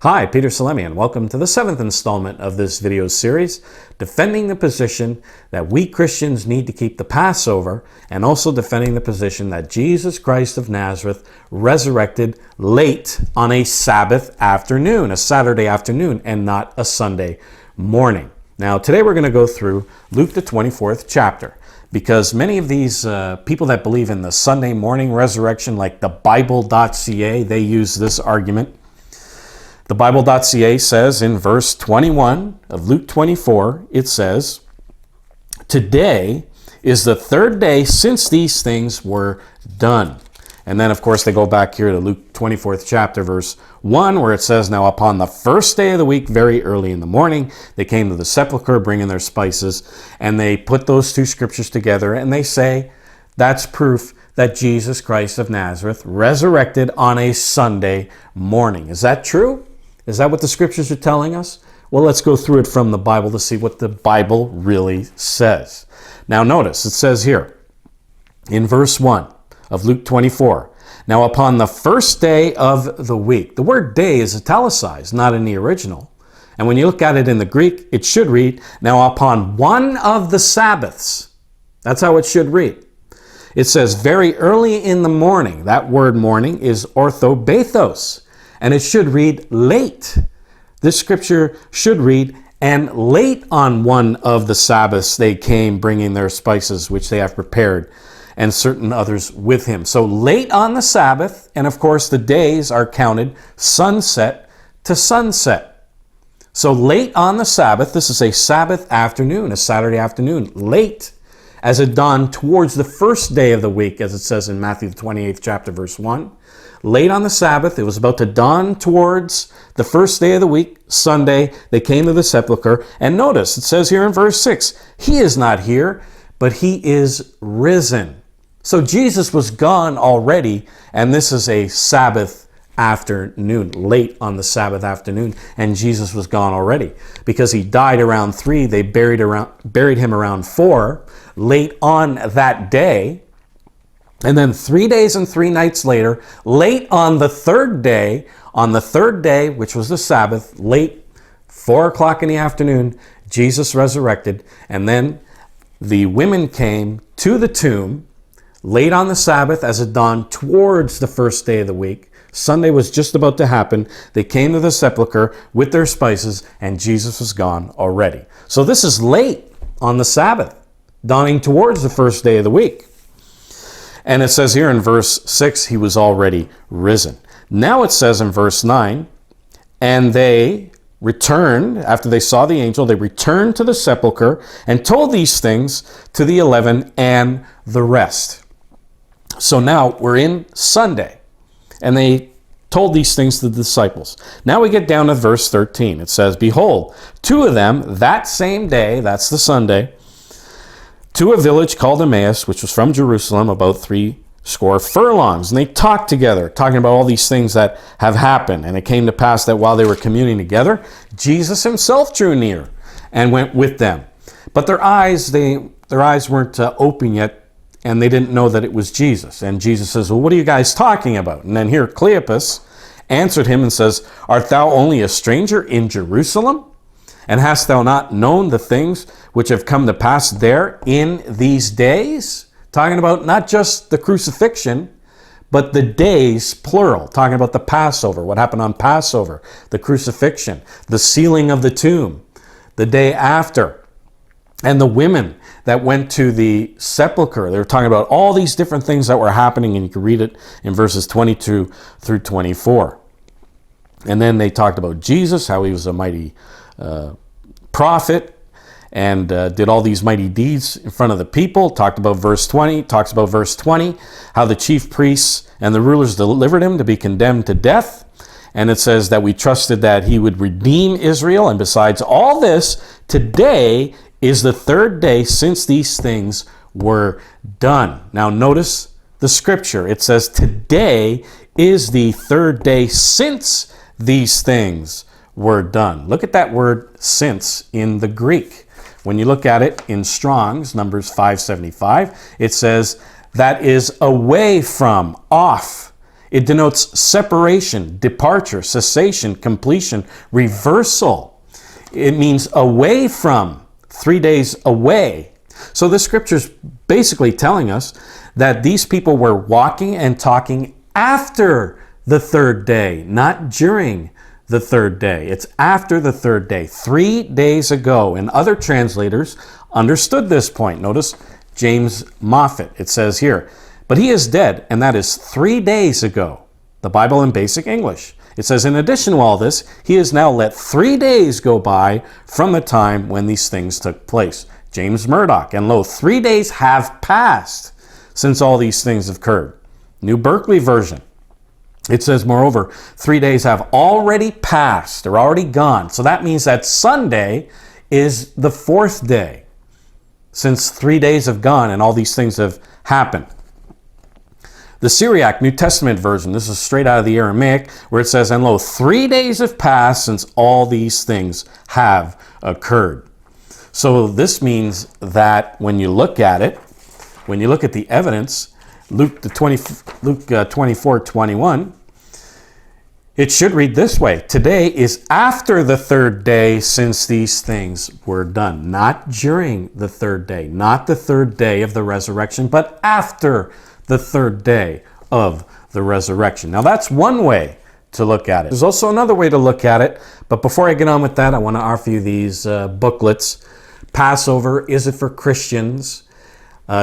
Hi, Peter Salemi, and welcome to the 7th installment of this video series, defending the position that we Christians need to keep the Passover, and also defending the position that Jesus Christ of Nazareth resurrected late on a Sabbath afternoon, a Saturday afternoon, and not a Sunday morning. Now, today we're going to go through Luke the 24th chapter, because many of these people that believe in the Sunday morning resurrection, like the Bible.ca, they use this argument. The Bible.ca says in verse 21 of Luke 24, it says, "Today is the third day since these things were done." And then, of course, they go back here to Luke 24th chapter, verse 1, where it says, "Now upon the first day of the week, very early in the morning, they came to the sepulchre bringing their spices." And they put those two scriptures together and they say, that's proof that Jesus Christ of Nazareth resurrected on a Sunday morning. Is that true? Is that what the scriptures are telling us? Well, let's go through it from the Bible to see what the Bible really says. Now notice, it says here in verse 1 of Luke 24, "Now upon the first day of the week." The word day is italicized, not in the original. And when you look at it in the Greek, it should read, "Now upon one of the Sabbaths." That's how it should read. It says very early in the morning. That word morning is orthobathos. And it should read late. This scripture should read, "And late on one of the Sabbaths they came bringing their spices, which they have prepared, and certain others with him." So late on the Sabbath, and of course the days are counted sunset to sunset. So late on the Sabbath, this is a Sabbath afternoon, a Saturday afternoon, late, as it dawned towards the first day of the week, as it says in Matthew the 28th chapter, verse 1. Late on the Sabbath, it was about to dawn towards the first day of the week, Sunday, they came to the sepulchre. And notice, it says here in verse 6, "He is not here, but he is risen." So Jesus was gone already, and this is a Sabbath afternoon, late on the Sabbath afternoon, and Jesus was gone already. Because he died around 3, they buried him around 4, late on that day. And then 3 days and 3 nights later, late on the third day, which was the Sabbath, late 4 o'clock in the afternoon, Jesus resurrected. And then the women came to the tomb late on the Sabbath as it dawned towards the first day of the week. Sunday was just about to happen. They came to the sepulchre with their spices, and Jesus was gone already. So this is late on the Sabbath, dawning towards the first day of the week. And it says here in verse 6, he was already risen. Now it says in verse 9, "And they returned," after they saw the angel, they returned to the sepulchre and told these things to the 11 and the rest. So now we're in Sunday, and they told these things to the disciples. Now we get down to verse 13. It says, "Behold, 2 of them that same day," that's the Sunday, "to a village called Emmaus, which was from Jerusalem, about 60 furlongs. And they talked together, talking about all these things that have happened. And it came to pass that while they were communing together, Jesus himself drew near and went with them. But their eyes weren't open yet, and they didn't know that it was Jesus." And Jesus says, "Well, what are you guys talking about?" And then here Cleopas answered him and says, "Art thou only a stranger in Jerusalem? And hast thou not known the things which have come to pass there in these days?" Talking about not just the crucifixion, but the days, plural. Talking about the Passover, what happened on Passover, the crucifixion, the sealing of the tomb, the day after. And the women that went to the sepulchre, they were talking about all these different things that were happening, and you can read it in verses 22 through 24. And then they talked about Jesus, how he was a mighty prophet, and did all these mighty deeds in front of the people. Talks about verse 20, how the chief priests and the rulers delivered him to be condemned to death. And it says that we trusted that he would redeem Israel. And besides all this, today is the third day since these things were done. Now notice the scripture. It says today is the third day since these things were done. Look at that word since in the Greek. When you look at it in Strong's, Numbers 575, it says that is away from, off. It denotes separation, departure, cessation, completion, reversal. It means away from, 3 days away. So the scripture's basically telling us that these people were walking and talking after the third day, not during the third day. It's after the third day, 3 days ago. And other translators understood this point. Notice James Moffat. It says here, but he is dead, and that is 3 days ago. The Bible in Basic English. It says, in addition to all this, he has now let 3 days go by from the time when these things took place. James Murdoch, and lo, 3 days have passed since all these things have occurred. New Berkeley version. It says, moreover, 3 days have already passed, or already gone. So that means that Sunday is the fourth day since 3 days have gone and all these things have happened. The Syriac New Testament version, this is straight out of the Aramaic, where it says, and lo, 3 days have passed since all these things have occurred. So this means that when you look at it, when you look at the evidence, Luke 24:21, it should read this way. Today is after the third day since these things were done. Not during the third day, not the third day of the resurrection, but after the third day of the resurrection. Now that's one way to look at it. There's also another way to look at it, but before I get on with that, I want to offer you these booklets. Passover, is it for Christians?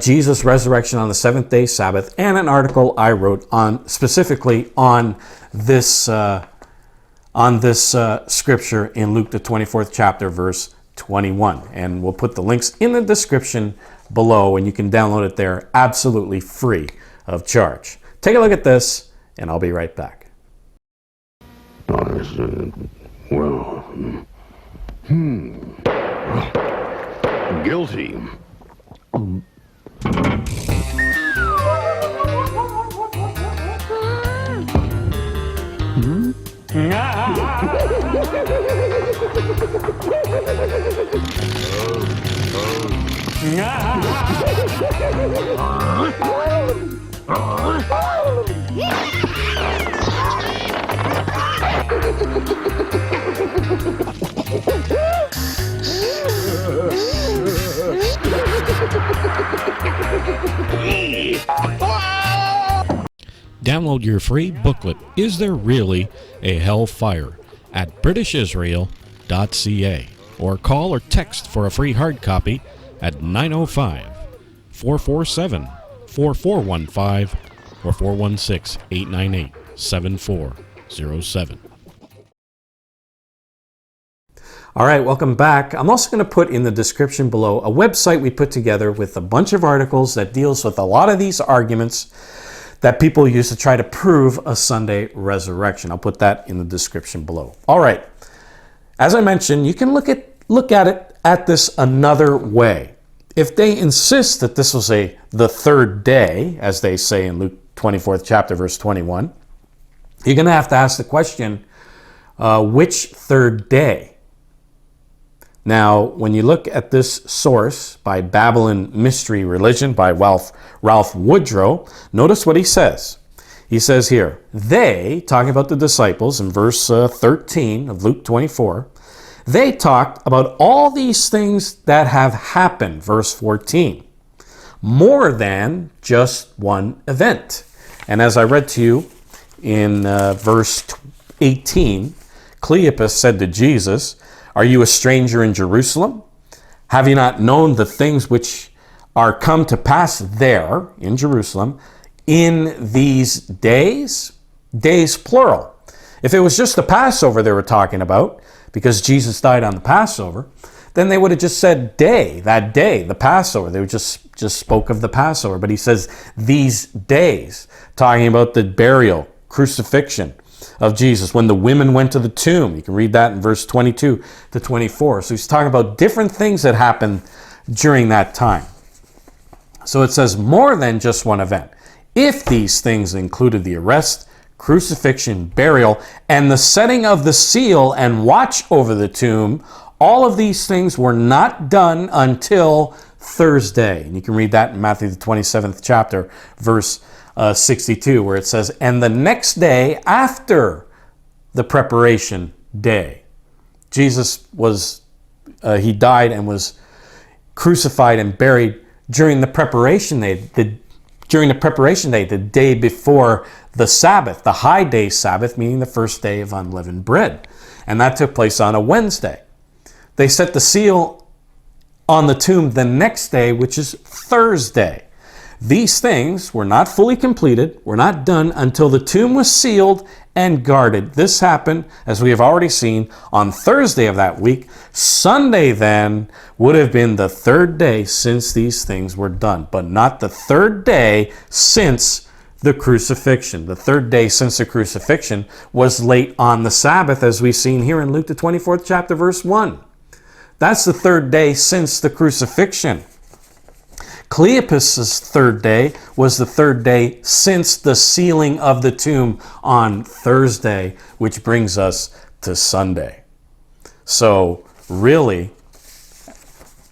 Jesus' resurrection on the seventh day Sabbath, and an article I wrote on specifically on this scripture in Luke the 24th chapter, verse 21. And we'll put the links in the description below, and you can download it there absolutely free of charge. Take a look at this, and I'll be right back. I said, well, guilty. Download your free booklet, Is There Really a Hellfire? At britishisrael.ca, or call or text for a free hard copy at 905-447-4415 or 416-898-7407. All right, welcome back. I'm also going to put in the description below a website we put together with a bunch of articles that deals with a lot of these arguments that people use to try to prove a Sunday resurrection. I'll put that in the description below. All right. As I mentioned, you can look at it at this another way. If they insist that this was the third day, as they say in Luke 24th chapter, verse 21, you're going to have to ask the question, which third day? Now, when you look at this source by Babylon Mystery Religion by Ralph Woodrow, notice what he says. He says here, they, talking about the disciples in verse 13 of Luke 24, they talked about all these things that have happened, verse 14, more than just one event. And as I read to you in verse 18, Cleopas said to Jesus, are you a stranger in Jerusalem? Have you not known the things which are come to pass there in Jerusalem in these days? Days plural. If it was just the Passover they were talking about, because Jesus died on the Passover, then they would have just said day, that day, the Passover. They would just spoke of the Passover. But he says these days, talking about the burial, crucifixion of Jesus, when the women went to the tomb. You can read that in verse 22 to 24. So he's talking about different things that happened during that time. So it says more than just one event. If these things included the arrest, crucifixion, burial, and the setting of the seal and watch over the tomb, all of these things were not done until Thursday. And you can read that in Matthew the 27th chapter, verse 62, where it says, and the next day after the preparation day, Jesus was, he died and was crucified and buried during the preparation day, the day before the Sabbath, the high day Sabbath, meaning the first day of unleavened bread. And that took place on a Wednesday. They set the seal on the tomb the next day, which is Thursday. These things were not fully completed, were not done until the tomb was sealed and guarded. This happened, as we have already seen, on Thursday of that week. Sunday then would have been the third day since these things were done, but not the third day since the crucifixion. The third day since the crucifixion was late on the Sabbath, as we've seen here in Luke the 24th chapter, verse 1. That's the third day since the crucifixion. Cleopas' third day was the third day since the sealing of the tomb on Thursday, which brings us to Sunday. So really,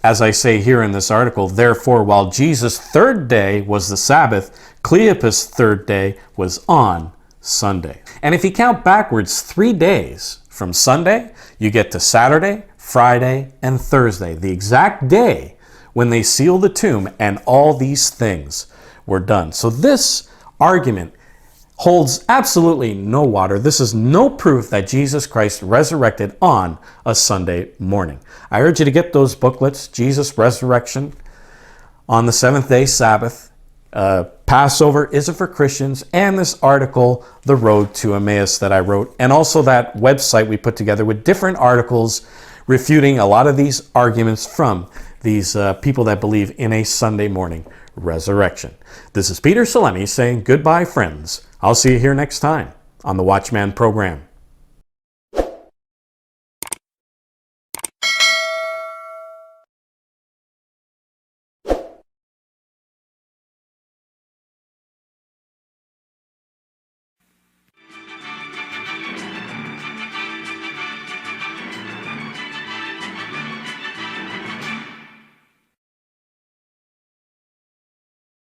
as I say here in this article, therefore, while Jesus' third day was the Sabbath, Cleopas' third day was on Sunday. And if you count backwards 3 days from Sunday, you get to Saturday, Friday, and Thursday, the exact day when they sealed the tomb, and all these things were done. So this argument holds absolutely no water. This is no proof that Jesus Christ resurrected on a Sunday morning. I urge you to get those booklets, Jesus Resurrection on the Seventh Day Sabbath, Passover, Is It for Christians, and this article, The Road to Emmaus, that I wrote, and also that website we put together with different articles refuting a lot of these arguments from these people that believe in a Sunday morning resurrection. This is Peter Salemi saying goodbye, friends. I'll see you here next time on the Watchman program.